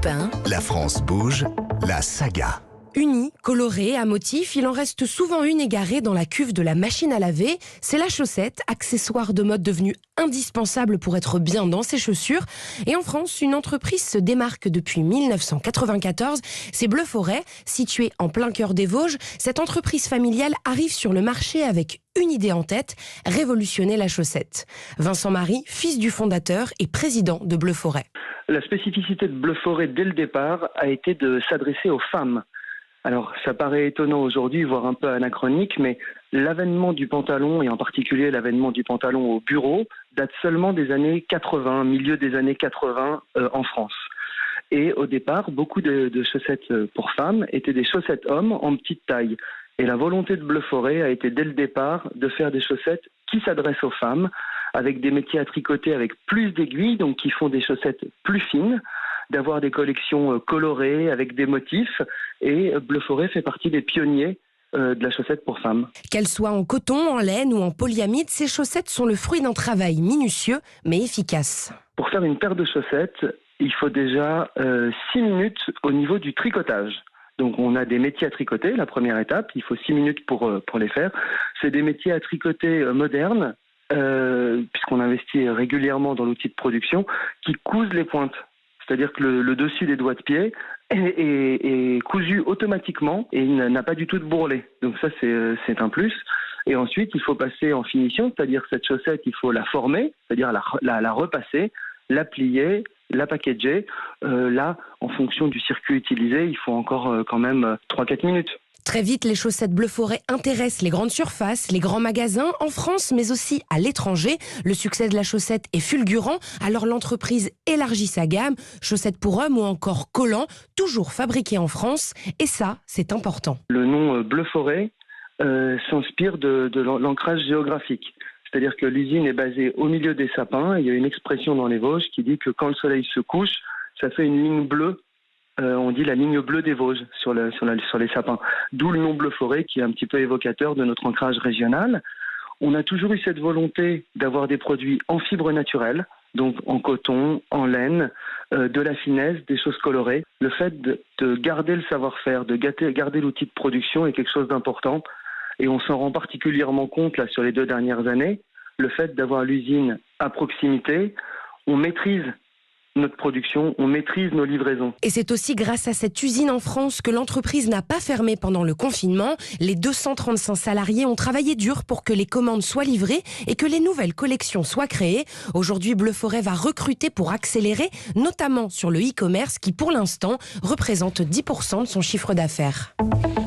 1. La France bouge, la saga. Unie, colorée, à motif, il en reste souvent une égarée dans la cuve de la machine à laver. C'est la chaussette, accessoire de mode devenu indispensable pour être bien dans ses chaussures. Et en France, une entreprise se démarque depuis 1994. C'est Bleu Forêt, située en plein cœur des Vosges. Cette entreprise familiale arrive sur le marché avec une idée en tête, révolutionner la chaussette. Vincent Marie, fils du fondateur et président de Bleu Forêt. La spécificité de Bleu Forêt dès le départ a été de s'adresser aux femmes. Alors, ça paraît étonnant aujourd'hui, voire un peu anachronique, mais l'avènement du pantalon, et en particulier l'avènement du pantalon au bureau, date seulement des années 80, milieu des années 80 en France. Et au départ, beaucoup de chaussettes pour femmes étaient des chaussettes hommes en petite taille. Et la volonté de Bleu Forêt a été dès le départ de faire des chaussettes qui s'adressent aux femmes, avec des métiers à tricoter avec plus d'aiguilles, donc qui font des chaussettes plus fines, d'avoir des collections colorées avec des motifs, et Bleu Forêt fait partie des pionniers de la chaussette pour femmes. Qu'elles soient en coton, en laine ou en polyamide, ces chaussettes sont le fruit d'un travail minutieux mais efficace. Pour faire une paire de chaussettes, il faut déjà 6 minutes au niveau du tricotage. Donc on a des métiers à tricoter, la première étape, il faut 6 minutes pour les faire. C'est des métiers à tricoter modernes, puisqu'on investit régulièrement dans l'outil de production, qui cousent les pointes. C'est-à-dire que le dessus des doigts de pied est cousu automatiquement et n'a pas du tout de bourrelet. Donc ça, c'est un plus. Et ensuite, il faut passer en finition, c'est-à-dire que cette chaussette, il faut la former, c'est-à-dire la repasser, la plier, la packager. Là, en fonction du circuit utilisé, il faut encore quand même 3-4 minutes. Très vite, les chaussettes Bleu Forêt intéressent les grandes surfaces, les grands magasins, en France, mais aussi à l'étranger. Le succès de la chaussette est fulgurant, alors l'entreprise élargit sa gamme, chaussettes pour hommes ou encore collants, toujours fabriqués en France. Et ça, c'est important. Le nom Bleu Forêt s'inspire de l'ancrage géographique. C'est-à-dire que l'usine est basée au milieu des sapins. Il y a une expression dans les Vosges qui dit que quand le soleil se couche, ça fait une ligne bleue. On dit la ligne bleue des Vosges sur les sapins. D'où le nom Bleu Forêt qui est un petit peu évocateur de notre ancrage régional. On a toujours eu cette volonté d'avoir des produits en fibres naturelles, donc en coton, en laine, de la finesse, des choses colorées. Le fait de garder le savoir-faire, de garder l'outil de production est quelque chose d'important. Et on s'en rend particulièrement compte là sur les 2 dernières années. Le fait d'avoir l'usine à proximité, on maîtrise notre production, on maîtrise nos livraisons. Et c'est aussi grâce à cette usine en France que l'entreprise n'a pas fermé pendant le confinement. Les 235 salariés ont travaillé dur pour que les commandes soient livrées et que les nouvelles collections soient créées. Aujourd'hui, Bleu Forêt va recruter pour accélérer, notamment sur le e-commerce qui, pour l'instant, représente 10% de son chiffre d'affaires.